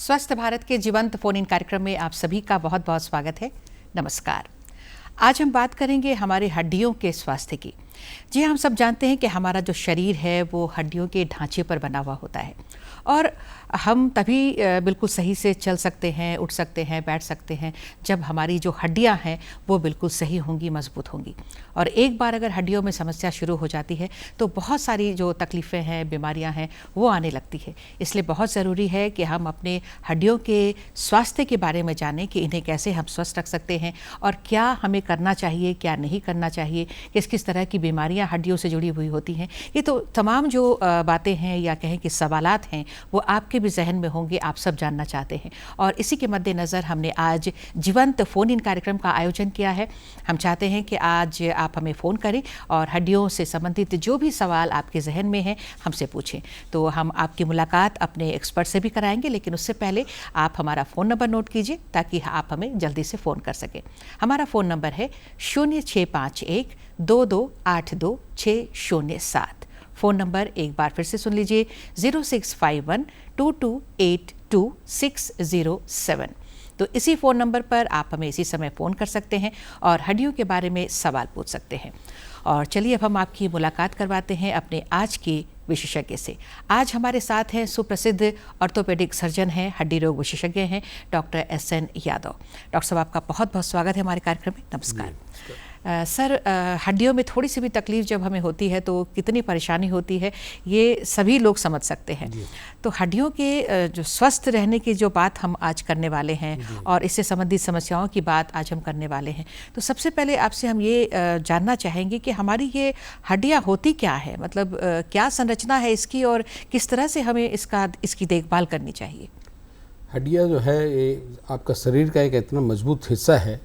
स्वस्थ भारत के जीवंत फोन इन कार्यक्रम में आप सभी का बहुत बहुत स्वागत है। नमस्कार। आज हम बात करेंगे हमारे हड्डियों के स्वास्थ्य की। जी, हम सब जानते हैं कि हमारा जो शरीर है वो हड्डियों के ढांचे पर बना हुआ होता है और हम तभी बिल्कुल सही से चल सकते हैं, उठ सकते हैं, बैठ सकते हैं जब हमारी जो हड्डियां हैं वो बिल्कुल सही होंगी, मजबूत होंगी। और एक बार अगर हड्डियों में समस्या शुरू हो जाती है तो बहुत सारी जो तकलीफ़ें हैं, बीमारियां हैं वो आने लगती है। इसलिए बहुत ज़रूरी है कि हम अपने हड्डियों के स्वास्थ्य के बारे में जानें कि इन्हें कैसे हम स्वस्थ रख सकते हैं और क्या हमें करना चाहिए, क्या नहीं करना चाहिए, किस किस तरह की बीमारियां हड्डियों से जुड़ी हुई होती हैं। ये तो तमाम जो बातें हैं या कहें कि सवालात हैं वो आपके भी जहन में होंगे, आप सब जानना चाहते हैं। और इसी के मद्देनज़र हमने आज जीवंत फ़ोन इन कार्यक्रम का आयोजन किया है। हम चाहते हैं कि आज आप हमें फ़ोन करें और हड्डियों से संबंधित जो भी सवाल आपके जहन में हैं हमसे पूछें। तो हम आपकी मुलाकात अपने एक्सपर्ट से भी कराएंगे, लेकिन उससे पहले आप हमारा फ़ोन नंबर नोट कीजिए ताकि आप हमें जल्दी से फ़ोन कर सकें। हमारा फ़ोन नंबर है 0651 2282 607। फ़ोन नंबर एक बार फिर से सुन लीजिए, 0651 2282 607। तो इसी फ़ोन नंबर पर आप हमें इसी समय फ़ोन कर सकते हैं और हड्डियों के बारे में सवाल पूछ सकते हैं। और चलिए अब हम आपकी मुलाकात करवाते हैं अपने आज के विशेषज्ञ से। आज हमारे साथ हैं सुप्रसिद्ध ऑर्थोपेडिक सर्जन हैं, हड्डी रोग विशेषज्ञ हैं, डॉक्टर SN यादव। डॉक्टर साहब, आपका बहुत बहुत स्वागत है हमारे कार्यक्रम में। नमस्कार। सर, हड्डियों में थोड़ी सी भी तकलीफ जब हमें होती है तो कितनी परेशानी होती है ये सभी लोग समझ सकते हैं। तो हड्डियों के जो स्वस्थ रहने की जो बात हम आज करने वाले हैं और इससे संबंधित समस्याओं की बात आज हम करने वाले हैं, तो सबसे पहले आपसे हम ये जानना चाहेंगे कि हमारी ये हड्डियाँ होती क्या है, मतलब क्या संरचना है इसकी और किस तरह से हमें इसकी देखभाल करनी चाहिए। हड्डियाँ जो है ये आपका शरीर का एक इतना मजबूत हिस्सा है,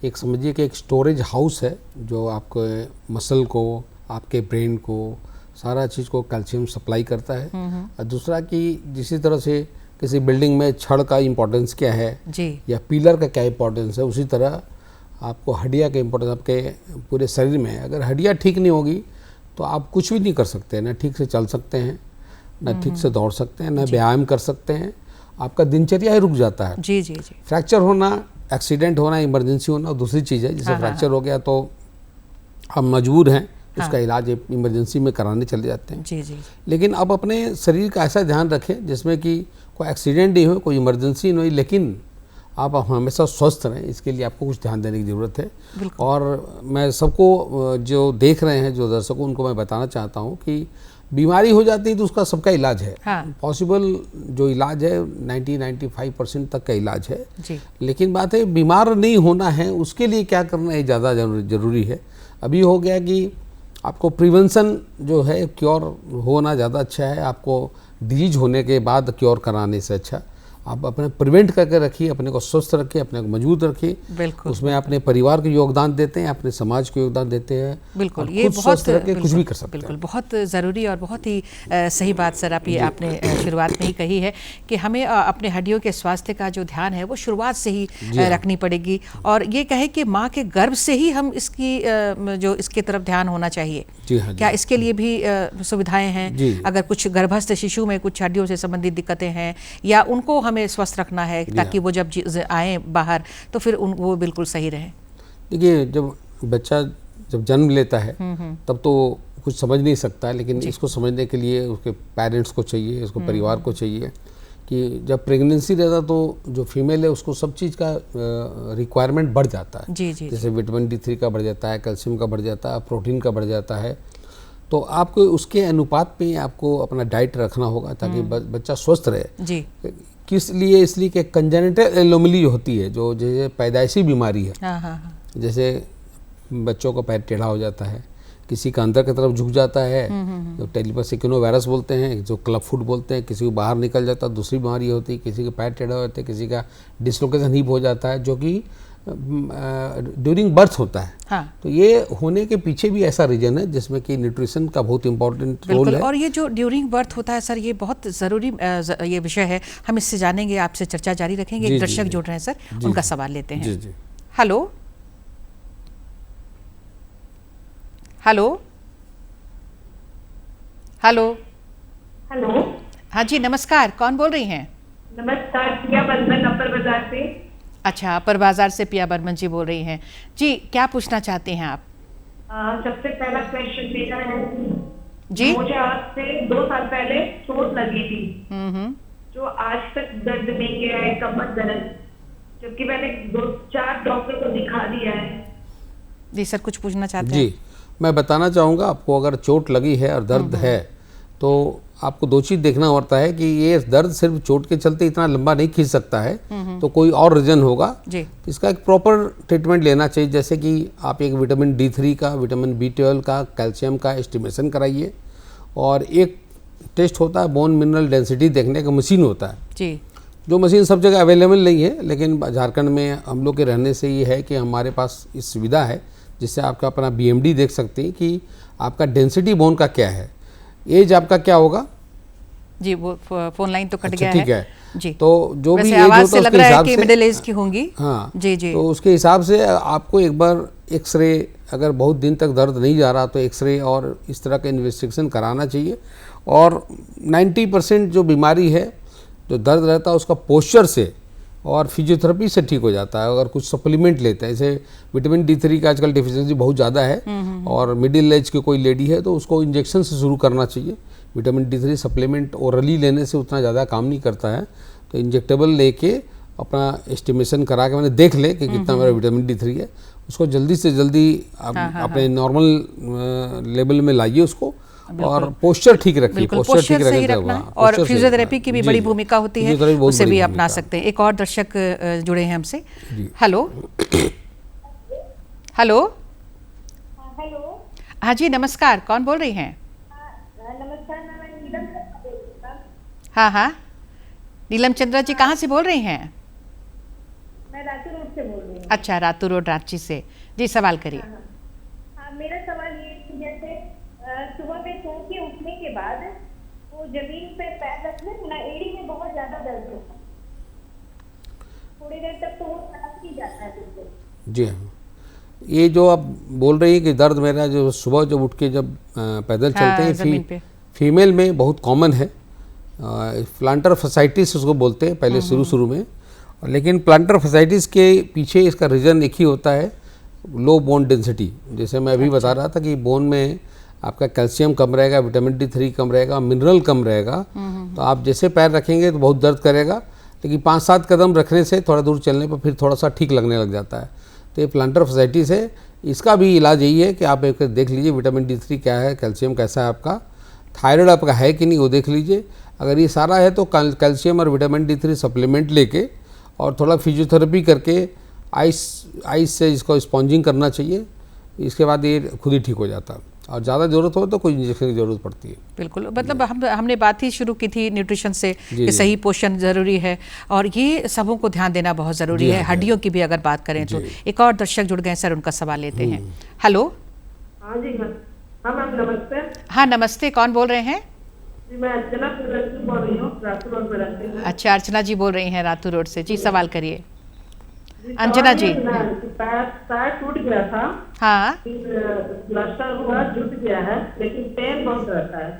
एक समझिए कि एक स्टोरेज हाउस है जो आपके मसल को, आपके ब्रेन को, सारा चीज़ को कैल्शियम सप्लाई करता है। और दूसरा कि जिसी तरह से किसी बिल्डिंग में छड़ का इम्पोर्टेंस क्या है जी, या पिलर का क्या इम्पोर्टेंस है, उसी तरह आपको हड्डियाँ का इम्पोर्टेंस आपके पूरे शरीर में है। अगर हड्डियाँ ठीक नहीं होगी तो आप कुछ भी नहीं कर सकते, ना ठीक से चल सकते हैं, ना ठीक से दौड़ सकते हैं, ना व्यायाम कर सकते हैं। आपका दिनचर्या ही रुक जाता है। जी जी जी। फ्रैक्चर होना, एक्सीडेंट होना, इमरजेंसी होना दूसरी चीज़ है। जैसे फ्रैक्चर हो गया तो हम मजबूर हैं उसका इलाज इमरजेंसी में कराने चले जाते हैं। जी जी। लेकिन अब अपने शरीर का ऐसा ध्यान रखें जिसमें कि कोई एक्सीडेंट नहीं हो, कोई इमरजेंसी नहीं हो, लेकिन आप हमेशा स्वस्थ रहें। इसके लिए आपको कुछ ध्यान देने की ज़रूरत है। और मैं सबको जो देख रहे हैं, जो दर्शकों, उनको मैं बताना चाहता हूँ कि बीमारी हो जाती है तो उसका सबका इलाज है। पॉसिबल जो इलाज है 90-95% तक का इलाज है जी। लेकिन बात है बीमार नहीं होना है, उसके लिए क्या करना है ज़्यादा जरूरी है। अभी हो गया कि आपको प्रिवेंशन जो है, क्योर होना ज़्यादा अच्छा है। आपको डिजीज होने के बाद क्योर कराने से अच्छा आप अपने प्रिवेंट करके रखिए, अपने को स्वस्थ रखिए, अपने को मजबूत रखिए। बिल्कुल। उसमें अपने परिवार को योगदान देते हैं, अपने समाज को योगदान देते हैं। बिल्कुल, ये बहुत कुछ भी कर सकते हैं। बिल्कुल, बहुत ज़रूरी और बहुत ही सही बात सर आपने शुरुआत में ही कही है कि हमें अपने हड्डियों के स्वास्थ्य का जो ध्यान है वो शुरुआत से ही रखनी पड़ेगी। और ये कहे कि माँ के गर्भ से ही हम इसके तरफ ध्यान होना चाहिए। क्या इसके लिए भी सुविधाएं हैं? अगर कुछ गर्भस्थ शिशु में कुछ हड्डियों से संबंधित दिक्कतें हैं या उनको हमें स्वस्थ रखना है ताकि वो जब आए बाहर तो फिर वो बिल्कुल सही रहे। देखिए, जब बच्चा जन्म लेता है तब तो कुछ समझ नहीं सकता है, लेकिन इसको समझने के लिए उसके पेरेंट्स को चाहिए, उसको परिवार को चाहिए कि जब प्रेगनेंसी रहता तो जो फीमेल है उसको सब चीज़ का रिक्वायरमेंट बढ़ जाता है। जी, जैसे विटामिन D3 का बढ़ जाता है, कैल्शियम का बढ़ जाता है, प्रोटीन का बढ़ जाता है। तो आपको उसके अनुपात पे आपको अपना डाइट रखना होगा ताकि बच्चा स्वस्थ रहे जी। किस लिए? इसलिए कि कंजेनिटल एनोमली होती है जो जैसे पैदाइशी बीमारी है। जैसे बच्चों का पैर टेढ़ा हो जाता है, किसी का अंदर की तरफ झुक जाता है, जो टेलिपस इक्विनोवायरस बोलते हैं, जो क्लब फुट बोलते हैं, किसी को बाहर निकल जाता है, दूसरी बीमारी होती है, किसी के पैर टेढ़ा हो जाता है, किसी का डिसलोकेशन हिप हो जाता है, जो कि ड्यूरिंग बर्थ होता है। हाँ। तो ये होने के पीछे भी ऐसा रीजन है जिसमें कि न्यूट्रिशन का बहुत इंपॉर्टेंट रोल है। और ये जो ड्यूरिंग बर्थ होता है सर, ये बहुत ज़रूरी ये विषय है, हम इससे जानेंगे, आपसे चर्चा जारी रखेंगे। एक दर्शक जुड़ रहे हैं सर, उनका सवाल लेते हैं। Hello hello hello hello. हाँ जी, नमस्कार, कौन बोल रही हैं? नमस्कार, प्रिया बर्मन, अपर बाजार से। अच्छा, अपर बाजार से पिया बर्मन जी बोल रही हैं जी, क्या पूछना चाहती हैं आप? सबसे पहला क्वेश्चन मेरा है जी। मुझे आज से 2 साल पहले चोट लगी थी हम्म। जो आज तक दर्द नहीं गया है, कमर दर्द, जबकि मैंने 2-4 डॉक्टर को दिखा दिया है। जी सर, कुछ पूछना चाहते हैं? जी, मैं बताना चाहूँगा आपको, अगर चोट लगी है और दर्द है तो आपको 2 चीज़ देखना होता है कि ये दर्द सिर्फ चोट के चलते इतना लंबा नहीं खींच सकता है, तो कोई और रीज़न होगा। जी। इसका एक प्रॉपर ट्रीटमेंट लेना चाहिए, जैसे कि आप एक विटामिन D3 का, विटामिन B12 का, कैल्शियम का एस्टिमेशन कराइए, और एक टेस्ट होता है बोन मिनरल डेंसिटी देखने का मशीन होता है जी। जो मशीन सब जगह अवेलेबल नहीं है, लेकिन झारखंड में हम लोग के रहने से ये है कि हमारे पास इस सुविधा है जिससे आपका अपना BMD देख सकते हैं कि आपका डेंसिटी बोन का क्या है। एज आपका क्या होगा? जी, वो फोन लाइन तो कट अच्छा, गया ठीक है। जी। तो जो भी वैसे एज आवाज होता से है लग उसके रहा है हिसाब कि से, मिडिल एज की होंगी। हाँ जी जी। तो उसके हिसाब से आपको एक बार एक्सरे, अगर बहुत दिन तक दर्द नहीं जा रहा तो एक्सरे और इस तरह का इन्वेस्टिगेशन कराना चाहिए। और 90% जो बीमारी है, जो दर्द रहता है, उसका पोस्चर से और फिजियोथेरेपी से ठीक हो जाता है अगर कुछ सप्लीमेंट लेते हैं। जैसे विटामिन D3 का आजकल डिफिशियंसी बहुत ज़्यादा है, और मिडिल एज की कोई लेडी है तो उसको इंजेक्शन से शुरू करना चाहिए। विटामिन D3 सप्लीमेंट ओरली लेने से उतना ज़्यादा काम नहीं करता है, तो इंजेक्टेबल लेके अपना एस्टिमेशन करा के मैंने देख ले कि कितना मेरा विटामिन D3 है, उसको जल्दी से जल्दी अपने नॉर्मल लेवल में लाइए उसको, और पोस्चर ठीक रखिए। पोस्चर सही रखना है, और फिजियोथेरेपी की भी बड़ी भूमिका होती है, उसे भी अपना सकते हैं। एक और दर्शक जुड़े हैं हमसे। Hello hello. हेलो। हाँ जी, नमस्कार, कौन बोल रही हैं? नमस्कार, मैं नीलम चंद्रा बोल रही हूँ। हाँ हाँ, नीलम चंद्रा जी कहाँ से बोल रही हैं? मैं रातू रोड से बोल रही हूँ। अच्छा, रातू रोड, रांची से। जी, सवाल करिए। हाँ, मेरा सवाल ये है कि जैसे सुबह में सो के उठने के बाद वो जमीन पे पैर रखने से ना एड़ी में बहुत ज्यादा दर्द होता है, थोड़ी देर तक तो वो खराब नहीं जाता है बिल्कुल। जी हाँ, ये जो आप बोल रही है कि दर्द मेरा जो सुबह जब उठ के जब पैदल चलते हैं, फीमेल में बहुत कॉमन है। प्लांटर फसाइटिस उसको बोलते हैं पहले शुरू में, लेकिन प्लांटर फसाइटिस के पीछे इसका रीज़न एक ही होता है, लो बोन डेंसिटी। जैसे मैं अभी बता रहा था कि बोन में आपका कैल्शियम कम रहेगा, विटामिन D3 कम रहेगा, मिनरल कम रहेगा, तो आप जैसे पैर रखेंगे तो बहुत दर्द करेगा, लेकिन 5-7 कदम रखने से, थोड़ा दूर चलने पर फिर थोड़ा सा ठीक लगने लग जाता है। तो ये प्लांटर फसाइटिस है, इसका भी इलाज यही है कि आप एक देख लीजिए विटामिन D3 क्या है, कैल्शियम कैसा है आपका, थायराइड आपका है कि नहीं वो देख लीजिए। अगर ये सारा है तो कैल्शियम और विटामिन D3 सप्लीमेंट लेके और थोड़ा फिजियोथेरेपी करके आइस से इसको स्पॉन्जिंग करना चाहिए। इसके बाद ये खुद ही ठीक हो जाता है, और ज़्यादा ज़रूरत हो तो कोई इंजेक्शन की ज़रूरत पड़ती है। बिल्कुल, मतलब हमने बात ही शुरू की थी न्यूट्रिशन से कि सही पोषण ज़रूरी है, और ये सबों को ध्यान देना बहुत ज़रूरी है। हड्डियों की भी अगर बात करें तो एक और दर्शक जुड़ गए सर, उनका सवाल लेते हैं। हेलो। हाँ जी, हाँ मैम, नमस्ते। हाँ नमस्ते, कौन बोल रहे हैं? जी, मैं अर्चना बोल रही हूँ, रातू रोड में रहती हूँ। अच्छा, अर्चना जी बोल रही हैं रातू रोड से। जी, सवाल करिए अंजना जी। पैर टूट गया था, हाँ, प्लास्टर हुआ, जुट गया है, लेकिन पेन बहुत रहता है।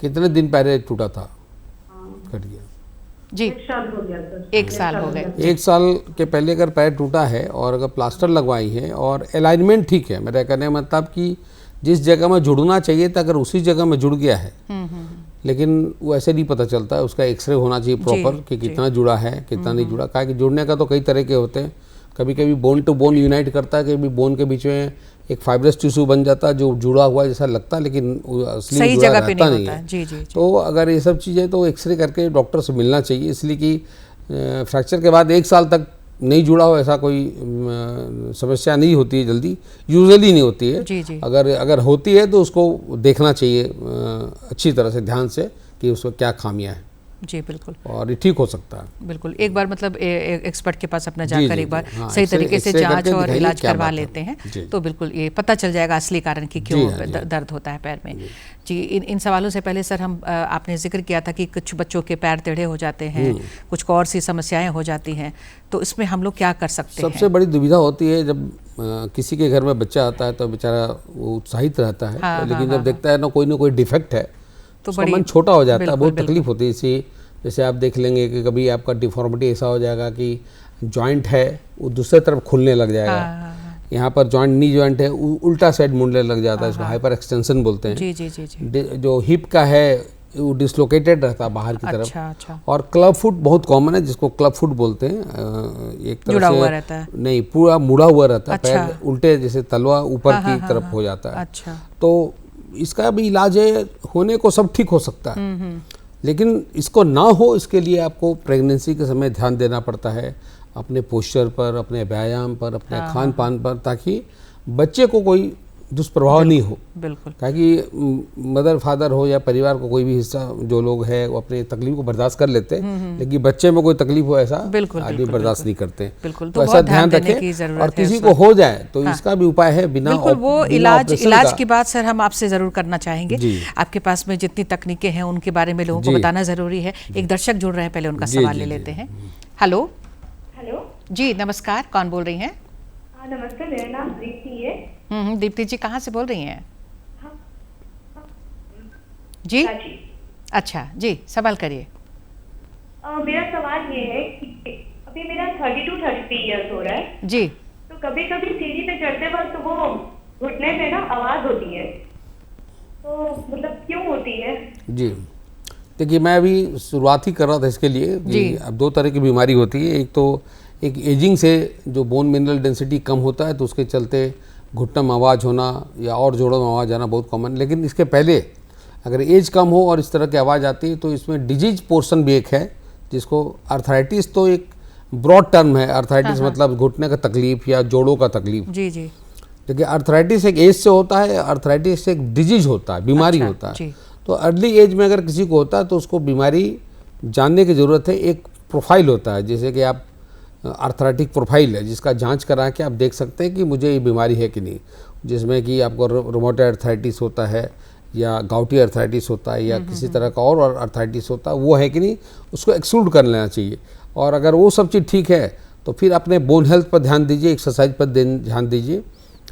कितने दिन पहले टूटा था? कट गया जी, 1 साल हो गया सर। 1 साल हो गए। 1 साल के पहले अगर पैर टूटा है और अगर प्लास्टर लगवाई है और अलाइनमेंट ठीक है, मेरा कहने का मतलब कि जिस जगह में जुड़ना चाहिए था अगर उसी जगह में जुड़ गया है, लेकिन वो ऐसे नहीं पता चलता है, उसका एक्सरे होना चाहिए प्रॉपर कि कितना जुड़ा है कितना नहीं जुड़ा। कहा कि जुड़ने का तो कई तरह के होते हैं, कभी कभी बोन टू बोन यूनाइट करता है, कभी बोन के बीच में एक फाइब्रस टिश्यू बन जाता है जो जुड़ा हुआ जैसा लगता है, लेकिन असली सही जुड़ा जगह पे रहता नहीं नहीं होता है। जी, जी, जी। तो अगर ये सब चीज़ें तो एक्सरे करके डॉक्टर से मिलना चाहिए, इसलिए कि फ्रैक्चर के बाद 1 साल तक नहीं जुड़ा हो ऐसा कोई समस्या नहीं होती है, जल्दी यूजुअली नहीं होती है। जी, जी। अगर होती है तो उसको देखना चाहिए अच्छी तरह से, ध्यान से, कि उसको क्या खामियां हैं। जी बिल्कुल, और ये ठीक हो सकता है। बिल्कुल, एक बार मतलब एक्सपर्ट के पास अपना जाकर एक बार हाँ, सही तरीके से जांच और इलाज करवा है। लेते हैं तो बिल्कुल ये पता चल जाएगा असली कारण कि क्यों दर्द होता है पैर में। जी, इन सवालों से पहले सर हम आपने जिक्र किया था कि कुछ बच्चों के पैर टेढ़े हो जाते हैं, कुछ और सी समस्याएं हो जाती हैं, तो इसमें हम लोग क्या कर सकते हैं? सबसे बड़ी दुविधा होती है जब किसी के घर में बच्चा आता है तो बेचारा वो उत्साहित रहता है, लेकिन जब देखता है ना कोई डिफेक्ट है तो बड़ा मन छोटा हो जाता है, बहुत तकलीफ होती है। इसी जैसे आप देख लेंगे कि कभी आपका डिफॉर्मिटी ऐसा हो जाएगा कि जॉइंट है वो दूसरे तरफ खुलने लग जाएगा। यहाँ पर जॉइंट नी जॉइंट है उल्टा साइड मुड़ने लग जाता है, इसको हाइपर एक्सटेंशन बोलते हैं। जी जी जी जी। जो हिप का है वो डिसलोकेटेड रहता है बाहर की तरफ। अच्छा। और क्लब फुट बहुत कॉमन है, जिसको क्लब फुट बोलते हैं। एक तरह जुड़ा से हुआ रहता है, नहीं पूरा मुड़ा हुआ रहता है। अच्छा। पैर उल्टे जैसे तलवा ऊपर की तरफ हो जाता है। अच्छा। तो इसका भी इलाज है, होने को सब ठीक हो सकता है, लेकिन इसको ना हो इसके लिए आपको प्रेगनेंसी के समय ध्यान देना पड़ता है अपने पोस्चर पर, अपने व्यायाम पर, अपने खान पान पर, ताकि बच्चे को कोई दुष्प्रभाव नहीं हो। बिल्कुल। ताकि मदर फादर हो या परिवार को कोई भी हिस्सा जो लोग हैं वो अपनी तकलीफ को बर्दाश्त कर लेते हैं, लेकिन बच्चे में कोई तकलीफ हो ऐसा आदमी बर्दाश्त नहीं करते। बिल्कुल। तो ऐसा ध्यान रखें। और किसी को हो जाए तो इसका भी उपाय है, बिना वो इलाज की बात सर हम आपसे जरूर करना चाहेंगे। आपके पास में जितनी तकनीकें हैं उनके बारे में लोगों को बताना जरूरी है। एक दर्शक जुड़ रहे हैं, पहले उनका सवाल ले लेते हैं। हेलो जी, नमस्कार, कौन बोल रही हैं? नमस्ते, मेरा नाम दीप्ति है। दीप्ति जी, कहाँ से बोल रही हैं? जी अच्छा जी, सवाल करिए। मेरा सवाल ये है कि अभी मेरा 32-33 इयर्स हो रहा है जी। तो कभी कभी सीढ़ी पे चढ़ते वक्त वो घुटने पे ना आवाज होती है, तो मतलब क्यों होती है? जी देखिए, मैं अभी शुरुआत ही कर रहा था इसके लिए कि अब दो तरह की बीमारी होती है। एक तो एक एजिंग से जो बोन मिनरल डेंसिटी कम होता है तो उसके चलते घुटने में आवाज़ होना या और जोड़ों में आवाज़ आना बहुत कॉमन। लेकिन इसके पहले अगर एज कम हो और इस तरह की आवाज़ आती है तो इसमें डिजीज पोर्शन भी एक है, जिसको अर्थराइटिस, तो एक ब्रॉड टर्म है। अर्थराइटिस मतलब घुटने का तकलीफ या जोड़ों का तकलीफ। जी जी। देखिए, अर्थराइटिस एक एज से होता है, अर्थराइटिस एक डिजीज होता है, बीमारी होता है। तो अर्ली एज में अगर किसी को होता है तो उसको बीमारी जानने की ज़रूरत है। एक प्रोफाइल होता है, जैसे कि आप आर्थराइटिक प्रोफाइल है जिसका जांच करा के आप देख सकते हैं कि मुझे ये बीमारी है कि नहीं, जिसमें कि आपको रोमेटॉइड अर्थराइटिस होता है या गाउटी अर्थराइटिस होता है या किसी तरह का और अर्थराइटिस होता है, वो है कि नहीं, उसको एक्सक्लूड कर लेना चाहिए। और अगर वो सब चीज़ ठीक है तो फिर अपने बोन हेल्थ पर ध्यान दीजिए, एक्सरसाइज पर ध्यान दीजिए।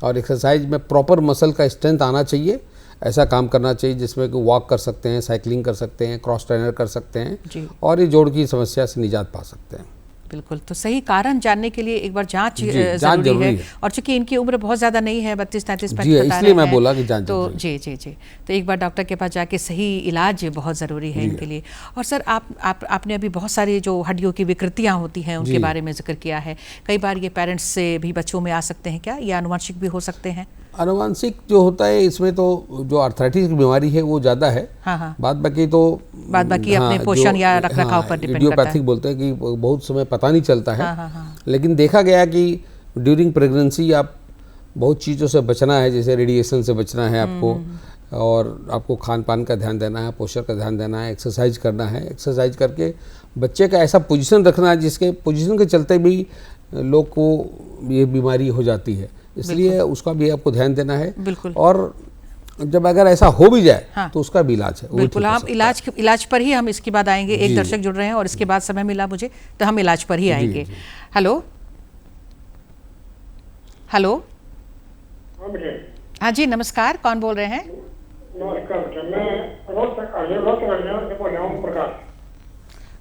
और एक्सरसाइज में प्रॉपर मसल का स्ट्रेंथ आना चाहिए, ऐसा काम करना चाहिए जिसमें कि वॉक कर सकते हैं, साइकिलिंग कर सकते हैं, क्रॉस ट्रेनर कर सकते हैं और ये जोड़ की समस्या से निजात पा सकते हैं। बिल्कुल। तो सही कारण जानने के लिए एक बार जांच जरूरी है। और चूंकि इनकी उम्र बहुत ज़्यादा नहीं है, 32-33 बता रहे हैं, इसलिए मैं बोला कि जांच तो जी जी जी, तो एक बार डॉक्टर के पास जाके सही इलाज बहुत ज़रूरी है इनके लिए। और सर आपने अभी बहुत सारी जो हड्डियों की विकृतियाँ होती हैं उनके बारे में जिक्र किया है। कई बार ये पेरेंट्स से भी बच्चों में आ सकते हैं क्या, या आनुवंशिक भी हो सकते हैं? आनुवंशिक जो होता है इसमें तो जो आर्थराइटिस की बीमारी है वो ज़्यादा है। बाद बाकी अपने पोषण या रखरखाव पर डिपेंड करता है। इडियोपैथिक बोलते हैं कि बहुत समय पता नहीं चलता है। लेकिन देखा गया कि ड्यूरिंग प्रेगनेंसी आप बहुत चीज़ों से बचना है, जैसे रेडिएशन से बचना है आपको, और आपको खान पान का ध्यान देना है, पोषण का ध्यान देना है, एक्सरसाइज करना है। एक्सरसाइज करके बच्चे का ऐसा पोजीशन रखना है जिसके पोजीशन के चलते भी लोग को ये बीमारी हो जाती है, इसलिए उसका भी आपको ध्यान देना है। बिल्कुल। और जब अगर ऐसा हो भी जाए तो उसका भी इलाज है। बिल्कुल, हम इलाज पर ही हम इसके बाद आएंगे। एक दर्शक जुड़ रहे हैं और इसके बाद समय मिला मुझे तो हम इलाज पर ही आएंगे। हेलो हेलो, हाँ जी, नमस्कार, कौन बोल रहे हैं? नमस्कार, मैं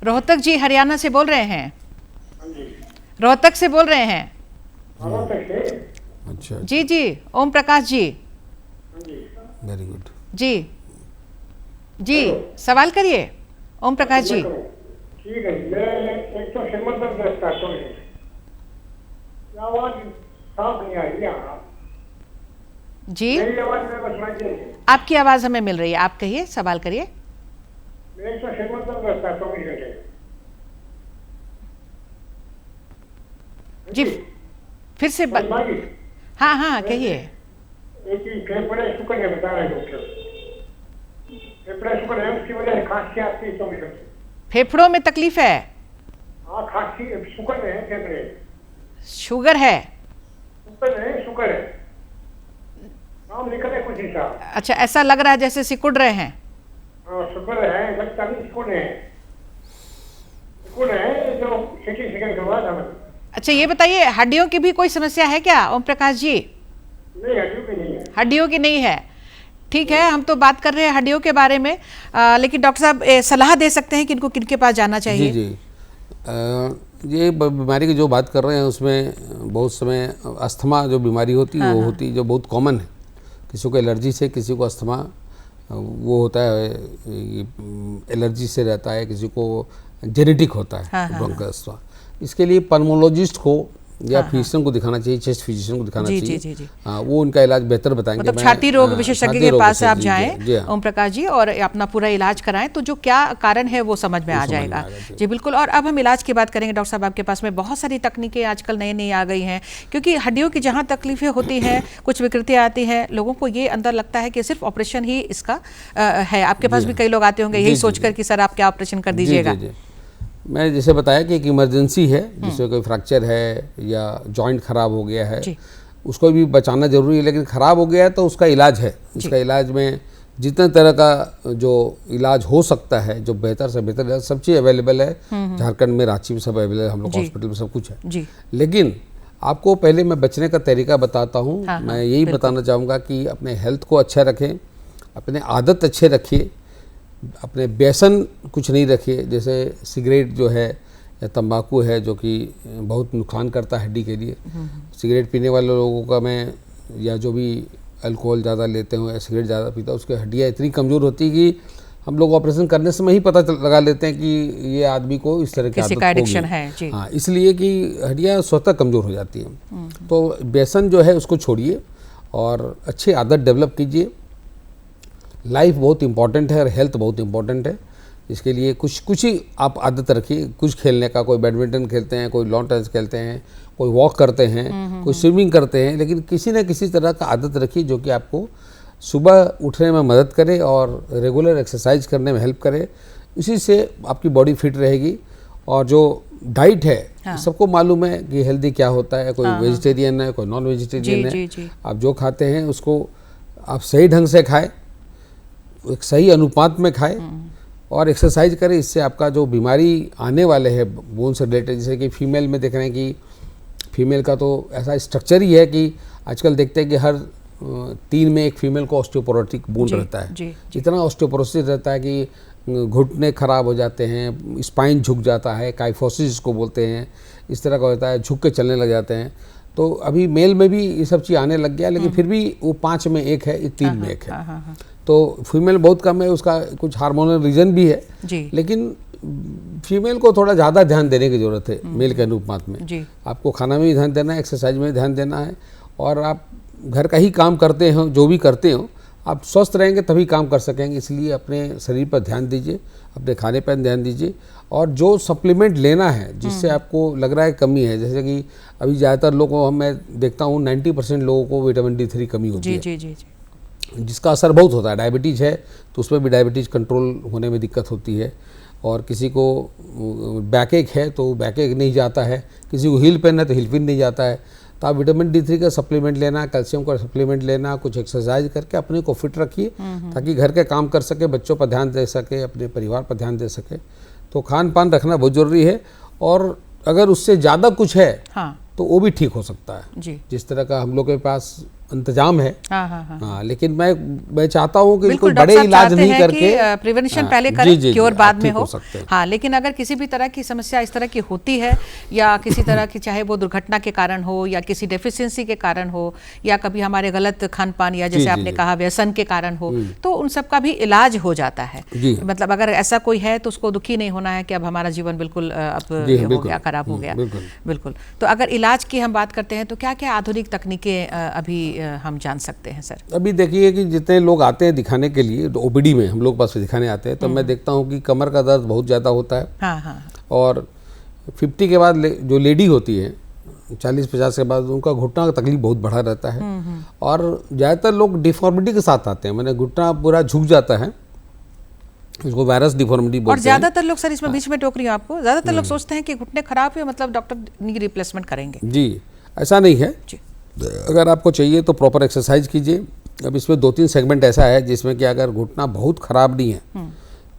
रोहतक जी, हरियाणा से बोल रहे हैं? रोहतक से बोल रहे हैं? अच्छा जी जी, ओम प्रकाश जी। वेरी गुड जी जी, सवाल करिए ओम प्रकाश जी। ठीक है, मैं एक तो सिमर दर्द रहता है, आवाज साफ नहीं आ रही जी। मेरी आवाज में बस सुनाई, आपकी आवाज हमें मिल रही है, आप कहिए, सवाल करिए। मेरे तो सिमर दर्द रहता है 24 घंटे। जी फिर से हाँ हाँ कहिए। एक फेफड़े शुक्र है, बता रहे डॉक्टर, फेफड़े शुक्र है, उसकी वजह से खांसी आती है 24 घंटे। फेफड़ों में तकलीफ है? हाँ, खांसी, शुक्र है, फेफड़े शुगर है? शुक्र है, नाम निकले कुछ हिसाब। अच्छा, ऐसा लग रहा है जैसे सिकुड़ रहे हैं? हाँ, शुक्र है, लगता नहीं सिकुड़ है, जो सिटी सेकंड करवा था। अच्छा, ये बताइए, हड्डियों की भी कोई समस्या है क्या ओम प्रकाश जी? नहीं, हड्डियों की नहीं है। हड्डियों की नहीं है। ठीक है, हम तो बात कर रहे हैं हड्डियों के बारे में, लेकिन डॉक्टर साहब सलाह दे सकते हैं कि इनको किनके पास जाना चाहिए? जी जी, ये बीमारी की जो बात कर रहे हैं उसमें बहुत समय अस्थमा जो बीमारी होती है वो होती है, जो बहुत कॉमन है। किसी को एलर्जी से, किसी को अस्थमा वो होता है, एलर्जी से रहता है, किसी को जेनेटिक होता है ब्रोंकियल अस्थमा। इसके लिए पल्मोलॉजिस्ट को या फिजिशियन को दिखाना चाहिए, चेस्ट फिजिशियन को दिखाना चाहिए। जी, जी। हाँ, वो उनका इलाज बेहतर बताएंगे। मतलब छाती रोग विशेषज्ञ के पास आप जाएं हाँ। ओम प्रकाश जी, और अपना पूरा इलाज कराएं, तो जो क्या कारण है वो समझ में आ जाएगा। जी बिल्कुल। और अब हम इलाज की बात करेंगे डॉक्टर साहब, आपके पास में बहुत सारी तकनीकें आजकल नई नई आ गई हैं, क्योंकि हड्डियों की जहाँ तकलीफें होती हैं, कुछ विकृतियाँ आती हैं, लोगों को ये अंदर लगता है कि सिर्फ ऑपरेशन ही इसका है। आपके पास भी कई लोग आते होंगे यही सोचकर कि सर आप क्या ऑपरेशन कर दीजिएगा। मैं जैसे बताया कि एक इमरजेंसी है, जिसमें कोई फ्रैक्चर है या जॉइंट खराब हो गया है, उसको भी बचाना जरूरी है, लेकिन खराब हो गया है तो उसका इलाज है। इसका इलाज में जितने तरह का जो इलाज हो सकता है, जो बेहतर से बेहतर इलाज, सब चीज़ अवेलेबल है झारखंड में, रांची में सब अवेलेबल है, हम लोग हॉस्पिटल में सब कुछ है। लेकिन आपको पहले मैं बचने का तरीका बताता हूँ। मैं यही बताना चाहूँगा कि अपने हेल्थ को अच्छा रखें, अपने आदत अच्छे रखिए, अपने व्यसन कुछ नहीं रखिए। जैसे सिगरेट जो है या तंबाकू है, जो कि बहुत नुकसान करता है हड्डी के लिए। सिगरेट पीने वाले लोगों का मैं, या जो भी अल्कोहल ज़्यादा लेते हो या सिगरेट ज़्यादा पीता है, उसकी हड्डियाँ इतनी कमज़ोर होती है कि हम लोग ऑपरेशन करने से ही पता लगा लेते हैं कि ये आदमी को इस तरह की आदत एडिक्शन है। जी। हाँ, इसलिए कि हड्डियाँ स्वतः कमज़ोर हो जाती हैं। तो व्यसन जो है उसको छोड़िए और अच्छी आदत डेवलप कीजिए। लाइफ बहुत इंपॉर्टेंट है और हेल्थ बहुत इंपॉर्टेंट है। इसके लिए कुछ ही आप आदत रखिए, कुछ खेलने का। कोई बैडमिंटन खेलते हैं, कोई लॉन टेनिस खेलते हैं, कोई वॉक करते हैं, कोई स्विमिंग करते हैं, लेकिन किसी न किसी तरह का आदत रखिए जो कि आपको सुबह उठने में मदद करे और रेगुलर एक्सरसाइज करने में हेल्प करे। इसी से आपकी बॉडी फिट रहेगी। और जो डाइट है, सबको मालूम है कि हेल्दी क्या होता है। कोई वेजिटेरियन है, कोई नॉन वेजिटेरियन है। आप जो खाते हैं उसको आप सही ढंग से खाएं, एक सही अनुपात में खाएं और एक्सरसाइज करें। इससे आपका जो बीमारी आने वाले हैं बोन से रिलेटेड, जैसे कि फीमेल में देख रहे हैं कि फीमेल का तो ऐसा स्ट्रक्चर ही है कि आजकल देखते हैं कि हर 3 में एक फीमेल को ऑस्टियोपोरोटिक बोन रहता है। इतना ऑस्टियोपोरोसिस रहता है कि घुटने खराब हो जाते हैं, स्पाइन झुक जाता है, काइफोसिस जिसको बोलते हैं, इस तरह का होता है, झुक के चलने लग जाते हैं। तो अभी मेल में भी ये सब चीज़ आने लग गया, लेकिन फिर भी वो 5 में 1 है, 3 में 1 है। तो फीमेल बहुत कम है। उसका कुछ हार्मोनल रीजन भी है, लेकिन फीमेल को थोड़ा ज़्यादा ध्यान देने की ज़रूरत है मेल के अनुपात में। आपको खाना में भी ध्यान देना है, एक्सरसाइज में ध्यान देना है, और आप घर का ही काम करते हो, जो भी करते हो, आप स्वस्थ रहेंगे तभी काम कर सकेंगे। इसलिए अपने शरीर पर ध्यान दीजिए, अपने खाने पर ध्यान दीजिए, और जो सप्लीमेंट लेना है जिससे आपको लग रहा है कमी है, जैसे कि अभी ज़्यादातर लोगों को मैं देखता हूँ 90% लोगों को विटामिन D3 कमी होती है, जिसका असर बहुत होता है। डायबिटीज़ है तो उसमें भी डायबिटीज़ कंट्रोल होने में दिक्कत होती है, और किसी को बैकएक है तो बैकएक नहीं जाता है, किसी को हील पेन है तो हील पेन नहीं जाता है। तो आप विटामिन D3 का सप्लीमेंट लेना, कैल्शियम का सप्लीमेंट लेना, कुछ एक्सरसाइज करके अपने को फिट रखिए ताकि घर के काम कर सके, बच्चों पर ध्यान दे सके, अपने परिवार पर ध्यान दे सके। तो खान पान रखना बहुत ज़रूरी है, और अगर उससे ज़्यादा कुछ है तो वो भी ठीक हो सकता है। जिस तरह का हम लोग के पास इंतजाम है। हाँ, लेकिन मैं चाहता हूँ कि कोई बड़े इलाज नहीं करके प्रिवेंशन पहले करें, क्योर बाद में हो। हाँ, लेकिन अगर किसी भी तरह की समस्या इस तरह की होती है, या किसी तरह की, चाहे वो दुर्घटना के कारण हो या किसी डेफिशिएंसी के कारण हो, या कभी हमारे गलत खान पान, या जैसे आपने कहा व्यसन के कारण हो, तो उन सब का भी इलाज हो जाता है। मतलब अगर ऐसा कोई है तो उसको दुखी नहीं होना है कि अब हमारा जीवन बिल्कुल अब हो गया, खराब हो गया। बिल्कुल। तो अगर इलाज की हम बात करते हैं तो क्या क्या आधुनिक तकनीकें अभी हम जान सकते हैं सर? अभी देखिए कि जितने लोग आते हैं दिखाने के लिए, तो ओपीडी में हम लोग पास दिखाने आते हैं, तो मैं देखता हूँ कि कमर का दर्द बहुत ज़्यादा होता है। और 50 के बाद जो लेडी होती है, 40-50 के बाद उनका घुटना का तकलीफ बहुत बढ़ा रहता है। और ज़्यादातर लोग डिफॉर्मिटी के साथ आते हैं, मैंने घुटना पूरा झुक जाता है, उसको वायरस डिफॉर्मिटी बोलते हैं। और ज़्यादातर लोग, सर इसमें बीच में टोक रही हूँ आपको, ज़्यादातर लोग सोचते हैं कि घुटने खराब है मतलब डॉक्टर नी रिप्लेसमेंट करेंगे। जी, ऐसा नहीं है। अगर आपको चाहिए तो प्रॉपर एक्सरसाइज कीजिए। अब इसमें 2-3 सेगमेंट ऐसा है जिसमें कि अगर घुटना बहुत ख़राब नहीं है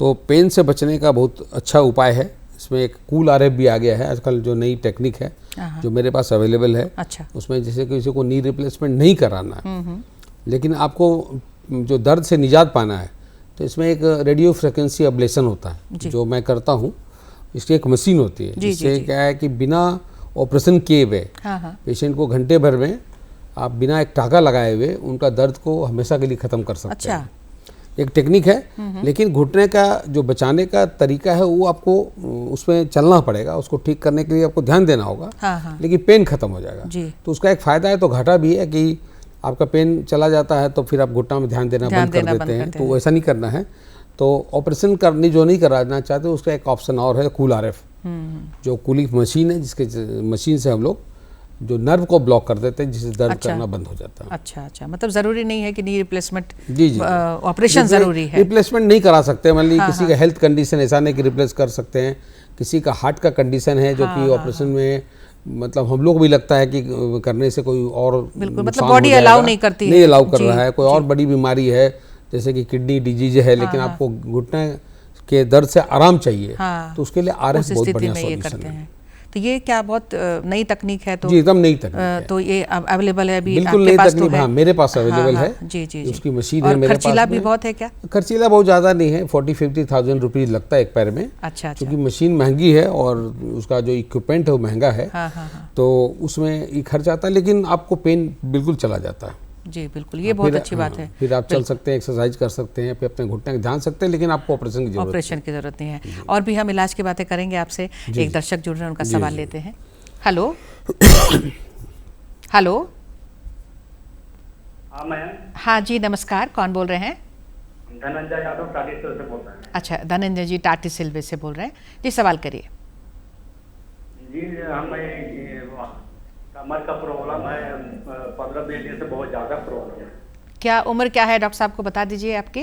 तो पेन से बचने का बहुत अच्छा उपाय है। इसमें एक कूल RF भी आ गया है आजकल, जो नई टेक्निक है जो मेरे पास अवेलेबल है। उसमें जैसे किसी को नी रिप्लेसमेंट नहीं कराना है, लेकिन आपको जो दर्द से निजात पाना है तो इसमें एक रेडियो फ्रिक्वेंसी अब्लेशन होता है जो मैं करता हूँ। इसकी एक मशीन होती है जिससे क्या है कि बिना ऑपरेशन किए हुए पेशेंट को घंटे भर में आप बिना एक टाँका लगाए हुए उनका दर्द को हमेशा के लिए ख़त्म कर सकते हैं। एक टेक्निक है, लेकिन घुटने का जो बचाने का तरीका है वो आपको उसमें चलना पड़ेगा, उसको ठीक करने के लिए आपको ध्यान देना होगा। लेकिन पेन खत्म हो जाएगा। तो उसका एक फ़ायदा है तो घाटा भी है कि आपका पेन चला जाता है तो फिर आप घुटना में ध्यान देना बंद कर देते हैं, तो वैसा नहीं करना है। तो ऑपरेशन करनी जो नहीं कराना चाहते उसका एक ऑप्शन और है कूल RF, जो कूलिंग मशीन है, जिसके मशीन से हम लोग जो नर्व को ब्लॉक कर देते हैं जिससे दर्द करना बंद हो जाता है। अच्छा, मतलब ज़रूरी नहीं है कि नी रिप्लेसमेंट जी ऑपरेशन ज़रूरी है। रिप्लेसमेंट नहीं करा सकते, मान लीजिए किसी का हेल्थ कंडीशन ऐसा नहीं कि रिप्लेस कर सकते हैं, किसी का हार्ट का कंडीशन है जो कि ऑपरेशन में मतलब हम लोग भी लगता है कि करने से कोई और बिल्कुल मतलब बॉडी अलाउ नहीं करती है, नहीं अलाउ कर रहा है, कोई और बड़ी बीमारी है जैसे कि किडनी डिजीज है, लेकिन आपको घुटने के दर्द से आराम चाहिए तो उसके लिए RF बहुत बढ़िया सॉल्यूशन है। तो ये क्या बहुत नई तकनीक है? तो जी एकदम नई तकनीक है। तो ये अवेलेबल है अभी बिल्कुल नई तकनीक? हाँ मेरे पास अवेलेबल है। जी उसकी मशीन है मेरे पास। खर्चीला भी बहुत है क्या? खर्चीला बहुत ज़्यादा नहीं है, 40-50,000 रुपीज़ लगता है एक पैर में। अच्छा। क्योंकि मशीन महंगी है और उसका जो इक्विपमेंट है वो महंगा है, तो उसमें ये खर्च आता है, लेकिन आपको पेन बिल्कुल चला जाता है। जी बिल्कुल, ये बहुत अच्छी बात है। फिर आप चल सकते हैं, एक्सरसाइज कर सकते हैं, फिर अपने घुटने ध्यान सकते हैं, लेकिन आपको ऑपरेशन की जरूरत नहीं है। और भी हम इलाज की बातें करेंगे आपसे। एक दर्शक जुड़ रहे हैं, उनका सवाल लेते हैं। Hello hello. हाँ मैम। हाँ जी नमस्कार, कौन बोल रहे हैं? धनंजय यादव टाटीसिल से बोल रहे हैं। अच्छा, धनंजय जी टाटीसिल से बोल रहे हैं जी, सवाल करिए। जी हमें कमर का प्रॉब्लम है, 15-20 दिन से बहुत ज़्यादा प्रॉब्लम है। क्या उम्र क्या है डॉक्टर साहब को बता दीजिए आपकी?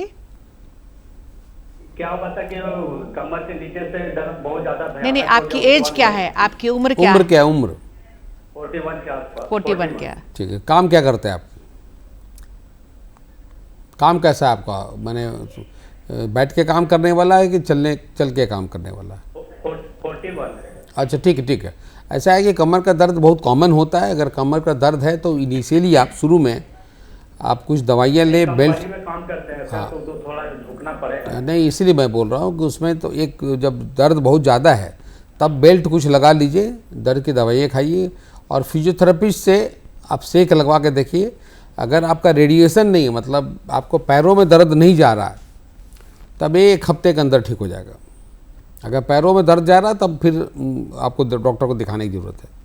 क्या बता कि कमर से नीचे से दर्द बहुत ज़्यादा। नहीं, आपकी एज क्या है? आपकी उम्र क्या? उम्र क्या है? उम्र 41 के आसपास। 41 क्या? ठीक है। काम क्या करते हैं आप? काम कैसा है आपका? मैंने बैठ के काम करने वाला है कि चल के काम करने वाला है? 41। अच्छा ठीक है। ऐसा है कि कमर का दर्द बहुत कॉमन होता है। अगर कमर का दर्द है तो इनिशियली आप शुरू में आप कुछ दवाइयाँ ले, बेल्ट में काम करते हैं सर, तो थोड़ा झुकना पड़ेगा। नहीं, इसीलिए मैं बोल रहा हूँ कि उसमें तो एक जब दर्द बहुत ज़्यादा है तब बेल्ट कुछ लगा लीजिए, दर्द की दवाइयाँ खाइए और फिजियोथेरेपिस्ट से आप सेक लगवा के देखिए। अगर आपका रेडिएशन नहीं है, मतलब आपको पैरों में दर्द नहीं जा रहा है, तब 1 हफ्ते के अंदर ठीक हो जाएगा। अगर पैरों में दर्द जा रहा है तब फिर आपको डॉक्टर को दिखाने की ज़रूरत है।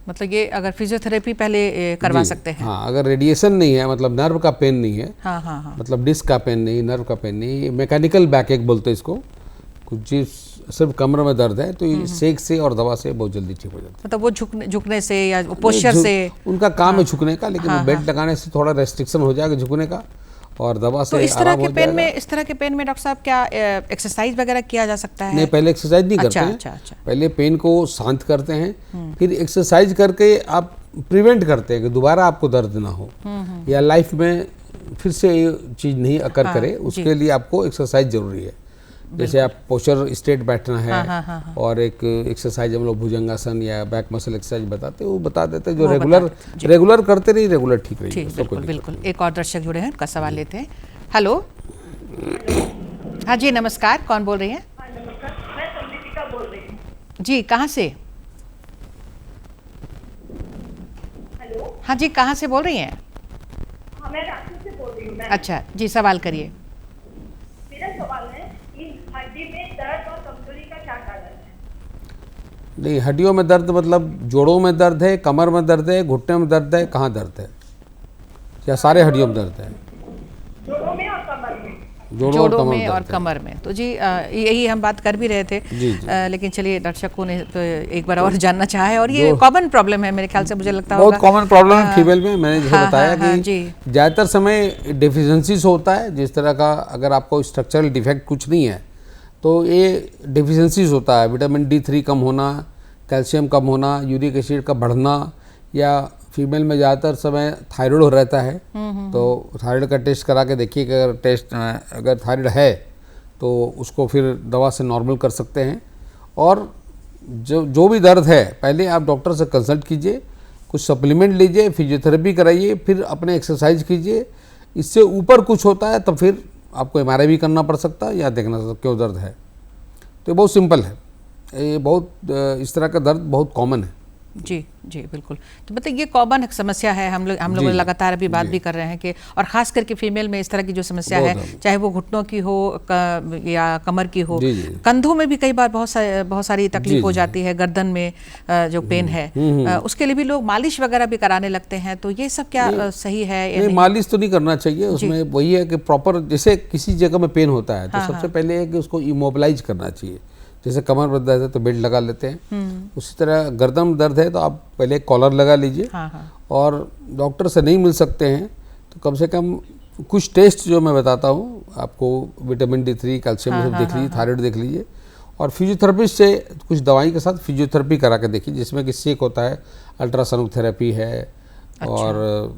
मतलब ये अगर फिजियोथेरेपी पहले करवा सकते हैं? हाँ, अगर रेडिएशन नहीं है, मतलब नर्व का पेन नहीं है, हाँ। मतलब डिस्क का पेन नहीं, नर्व का पेन नहीं, मैकेनिकल बैक एक बोलते हैं इसको, कुछ चीज सिर्फ कमर में दर्द है तो ये सेक से और दवा से बहुत जल्दी ठीक हो जाता है। मतलब वो झुकने से या पोस्चर से? उनका काम है झुकने का, लेकिन बेल्ट लगाने से थोड़ा रेस्ट्रिक्शन हो जाएगा झुकने का और दवा से तो इस तरह के पेन में डॉक्टर साहब क्या एक्सरसाइज वगैरह किया जा सकता है? नहीं, पहले एक्सरसाइज नहीं करते हैं। पहले पेन को शांत करते हैं, फिर एक्सरसाइज करके आप प्रिवेंट करते हैं कि दोबारा आपको दर्द ना हो या लाइफ में फिर से ये चीज़ नहीं अकर करे। उसके लिए आपको एक्सरसाइज जरूरी है। जैसे आप पोस्चर स्ट्रेट बैठना है और एक एक्सरसाइज हम लोग भुजंगासन या बैक मसल एक्सरसाइज बताते हैं, वो बता देते हैं, जो रेगुलर करते रहिए, रेगुलर ठीक रहिए। बिल्कुल। एक और दर्शक जुड़े हैं, उनका सवाल लेते हैं। हेलो। हाँ जी नमस्कार, कौन बोल रही हैं? नमस्कार, मैं संदीपिका बोल रही हूँ। जी, कहाँ से? हेलो। हाँ जी, कहाँ से बोल रही हैं? हाँ, मैं रांची से बोल रही हूँ। अच्छा जी, सवाल करिए। मेरा सवाल है कि हड्डी में दर्द और कमजोरी का क्या कारण है? नहीं, हड्डियों में दर्द मतलब जोड़ों में दर्द है, कमर में दर्द है, घुटने में दर्द है, कहाँ दर्द है, या सारे हड्डियों में दर्द है? जोड़ों में और कमर में। जोड़ों में और कमर में। तो जी यही हम बात कर भी रहे थे। जी। लेकिन चलिए दर्शकों ने तो एक बार और जानना चाहा है और ये कॉमन प्रॉब्लम है मेरे ख्याल से, मुझे लगता है बहुत कॉमन प्रॉब्लम है फीमेल में। मैंने जैसे बताया कि ज़्यादातर समय डिफिशिएंसीज होता है। जिस तरह का अगर आपको स्ट्रक्चरल डिफेक्ट कुछ नहीं है तो ये डिफिशिएंसीज होता है। विटामिन D3 कम होना, कैल्शियम कम होना, यूरिक एसिड का बढ़ना, या फीमेल में ज़्यादातर समय थायराइड रहता है। तो थायराइड का टेस्ट करा के देखिए कि अगर थायराइड है तो उसको फिर दवा से नॉर्मल कर सकते हैं। और जो भी दर्द है पहले आप डॉक्टर से कंसल्ट कीजिए, कुछ सप्लीमेंट लीजिए, फिजियोथेरेपी कराइए, फिर अपने एक्सरसाइज कीजिए। इससे ऊपर कुछ होता है तब फिर आपको एमआरआई भी करना पड़ सकता है या देखना सकता क्यों दर्द है। तो ये बहुत सिंपल है, ये बहुत इस तरह का दर्द बहुत कॉमन है। जी जी बिल्कुल। तो मतलब ये कॉमन समस्या है, हम लोग लगातार अभी बात भी कर रहे हैं कि, और ख़ास करके फीमेल में इस तरह की जो समस्या है, चाहे वो घुटनों की हो या कमर की हो, कंधों में भी कई बार बहुत सारी तकलीफ हो जाती है, गर्दन में जो पेन है उसके लिए भी लोग मालिश वगैरह भी कराने लगते हैं। तो ये सब क्या सही है या नहीं? मालिश तो नहीं करना चाहिए, उसमें वही है कि प्रॉपर जैसे किसी जगह में पेन होता है तो सबसे पहले है कि उसको इमोबिलाइज करना चाहिए। जैसे कमर में दर्द है तो बेल्ट लगा लेते हैं, उसी तरह गर्दन में दर्द है तो आप पहले कॉलर लगा लीजिए। और डॉक्टर से नहीं मिल सकते हैं तो कम से कम कुछ टेस्ट जो मैं बताता हूँ आपको, विटामिन D3, कैल्शियम सब देख लीजिए, थायराइड देख लीजिए, और फिजियोथेरेपिस्ट से कुछ दवाई के साथ फिजियोथेरेपी करा के देखिए, जिसमें कि सेक होता है, अल्ट्रासाउंड थेरेपी है, और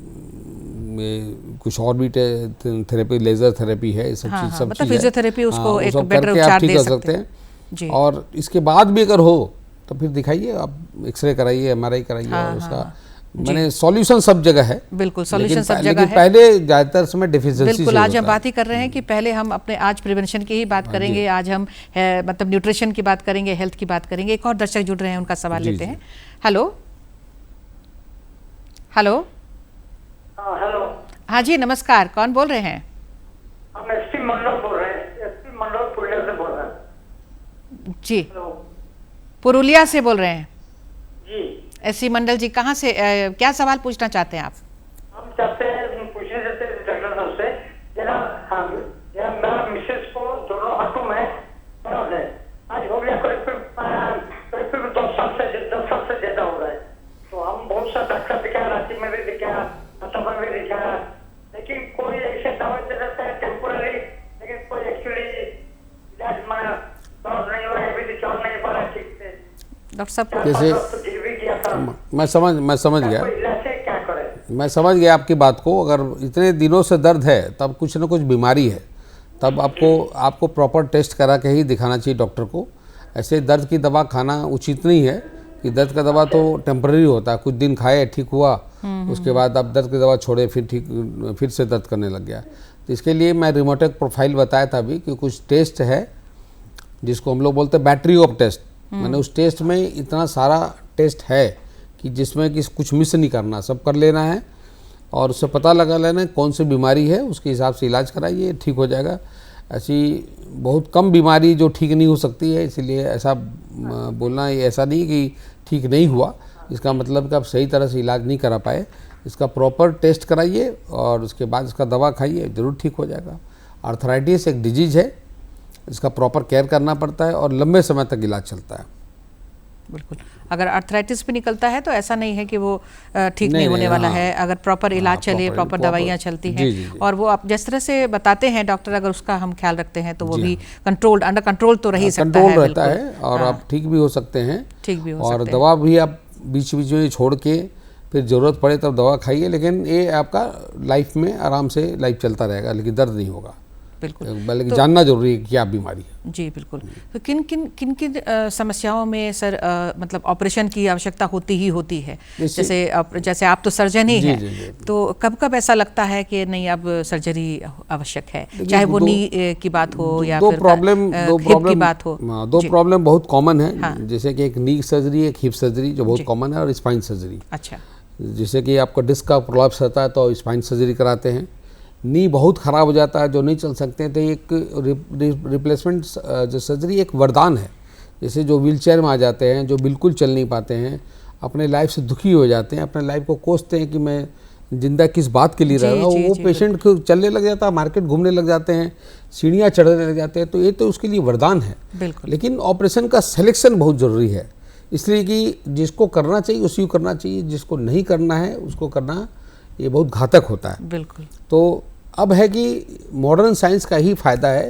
कुछ और भी थेरेपी, लेजर थेरेपी है, ये सब चीज़ सब मतलब फिजियोथेरेपी उसको एक बेटर करके उपचार आप ठीक दे कर सकते सकते हैं। और इसके बाद भी अगर हो तो फिर दिखाइए, आप एक्सरे कराइए, एमआरआई कराइए, और उसका मैंने सॉल्यूशन सब जगह है। बिल्कुल, सॉल्यूशन सब जगह है। पहले ज़्यादातर समय डिफिशिएंसी। बिल्कुल, आज हम बात ही कर रहे हैं कि पहले हम अपने आज प्रिवेंशन की ही बात करेंगे, आज हम मतलब न्यूट्रिशन की बात करेंगे, हेल्थ की बात करेंगे। एक और दर्शक जुड़ रहे हैं, उनका सवाल लेते हैं। Hello hello. हेलो। हाँ जी नमस्कार, कौन बोल रहे हैं? हम एसपी मंडल बोल रहे हैं, एसपी मंडल पुरुलिया से बोल रहे हैं। जी, पुरुलिया से बोल रहे हैं जी। एससी मंडल जी, कहाँ से क्या सवाल पूछना चाहते हैं आप? हम चाहते हैं, पूछना चाहते हैं डॉक्टर साहब से, मेरा मिसेस को दोनों हाथों में दर्द है, आज हो गया करीब 10 साल से ज्यादा हो रहा है। तो हम बहुत सा डॉक्टर दिखाया, रांची में भी दिखाया, असम में भी दिखाया, लेकिन कोई ऐसे दवा दे देता है टेम्पोररी, लेकिन कोई एक्चुअली इलाज में दर्द नहीं हो रहा है, अभी भी चल नहीं पा रहा ठीक से। डॉक्टर साहब जैसे मैं समझ गया, मैं समझ गया आपकी बात को। अगर इतने दिनों से दर्द है तब कुछ ना कुछ बीमारी है, तब आपको प्रॉपर टेस्ट करा के ही दिखाना चाहिए डॉक्टर को। ऐसे दर्द की दवा खाना उचित नहीं है कि दर्द का दवा तो टेम्पररी होता है, कुछ दिन खाए ठीक हुआ, उसके बाद आप दर्द की दवा छोड़े फिर से दर्द करने लग गया। तो इसके लिए मैं रिमोटेक प्रोफाइल बताया था अभी कि कुछ टेस्ट है जिसको हम लोग बोलते हैं बैटरी ऑफ टेस्ट। मैंने उस टेस्ट में इतना सारा टेस्ट है कि जिसमें कि कुछ मिस नहीं करना, सब कर लेना है और उससे पता लगा लेना है कौन सी बीमारी है, उसके हिसाब से इलाज कराइए, ठीक हो जाएगा। ऐसी बहुत कम बीमारी जो ठीक नहीं हो सकती है, इसीलिए ऐसा बोलना ये ऐसा नहीं कि ठीक नहीं हुआ, इसका मतलब कि आप सही तरह से इलाज नहीं करा पाए। इसका प्रॉपर टेस्ट कराइए और उसके बाद इसका दवा खाइए, ज़रूर ठीक हो जाएगा। आर्थराइटिस एक डिजीज़ है, इसका प्रॉपर केयर करना पड़ता है और लंबे समय तक इलाज चलता है। बिल्कुल, अगर आर्थराइटिस भी निकलता है तो ऐसा नहीं है कि वो ठीक नहीं होने वाला है, अगर प्रॉपर इलाज चले, प्रॉपर दवाइयाँ चलती हैं और वो आप जिस तरह से बताते हैं डॉक्टर, अगर उसका हम ख्याल रखते हैं तो वो भी कंट्रोल्ड, अंडर कंट्रोल तो रह सकता है, रहता है और आप ठीक भी हो सकते हैं, ठीक भी हो और सकते हैं। दवा भी आप बीच बीच में छोड़ के फिर ज़रूरत पड़े तब दवा खाइए, लेकिन ये आपका लाइफ में आराम से लाइफ चलता रहेगा, लेकिन दर्द नहीं होगा। बिल्कुल, बल्कि तो जानना जरूरी है कि क्या बीमारी है। जी बिल्कुल। तो किन किन समस्याओं में सर मतलब ऑपरेशन की आवश्यकता होती है? जैसे आप तो सर्जन ही हैं, तो कब ऐसा लगता है कि नहीं अब सर्जरी आवश्यक है, चाहे वो नी की बात हो या फिर हिप की बात हो? दो प्रॉब्लम बहुत कॉमन है, जैसे कि एक नी सर्जरी, एक हिप सर्जरी जो बहुत कॉमन है, और स्पाइन सर्जरी। अच्छा, जैसे कि आपका डिस्क का प्रोलैप्स रहता है तो स्पाइन सर्जरी कराते हैं। नी बहुत ख़राब हो जाता है, जो नहीं चल सकते हैं, तो एक रिप्लेसमेंट जो सर्जरी एक वरदान है। जैसे जो व्हीलचेयर में आ जाते हैं, जो बिल्कुल चल नहीं पाते हैं, अपने लाइफ से दुखी हो जाते हैं, अपने लाइफ को कोसते हैं कि मैं जिंदा किस बात के लिए रह रहा हूँ, वो पेशेंट चलने लग जाता है, मार्केट घूमने लग जाते हैं, सीढ़ियाँ चढ़ने लग जाते हैं, तो ये तो उसके लिए वरदान है। लेकिन ऑपरेशन का सिलेक्शन बहुत ज़रूरी है, इसलिए कि जिसको करना चाहिए उसी को करना चाहिए, जिसको नहीं करना है उसको करना ये बहुत घातक होता है। बिल्कुल। तो अब है कि मॉडर्न साइंस का ही फायदा है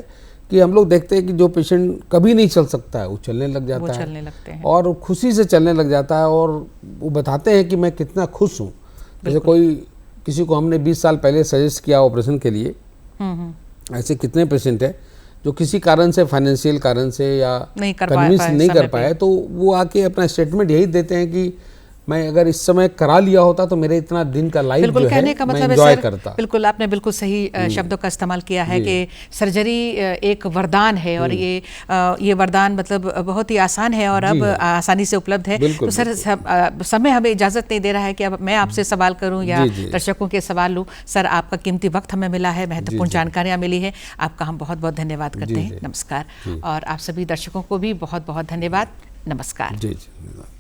कि हम लोग देखते हैं कि जो पेशेंट कभी नहीं चल सकता है वो चलने लग जाता है, चलने लगते हैं और खुशी से चलने लग जाता है, और वो बताते हैं कि मैं कितना खुश हूँ। जैसे किसी को हमने 20 साल पहले सजेस्ट किया ऑपरेशन के लिए, ऐसे कितने पेशेंट हैं जो किसी कारण से, फाइनेंशियल कारण से या कन्विंस नहीं कर पाए, तो वो आके अपना स्टेटमेंट यही देते हैं कि मैं अगर इस समय करा लिया होता तो मेरे इतना दिन का लाइफ बिल्कुल जो कहने है का मैं मतलब है एंजॉय सर, करता। बिल्कुल आपने बिल्कुल सही शब्दों का इस्तेमाल किया है कि सर्जरी एक वरदान है और ये वरदान मतलब बहुत ही आसान है और अब आसानी से उपलब्ध है। तो सर समय हमें इजाज़त नहीं दे रहा है कि अब मैं आपसे सवाल करूं या दर्शकों के सवाल लूं। सर आपका कीमती वक्त हमें मिला है, महत्वपूर्ण जानकारियाँ मिली है, आपका हम बहुत बहुत धन्यवाद करते हैं। नमस्कार। और आप सभी दर्शकों को भी बहुत बहुत धन्यवाद। नमस्कार। जी जी।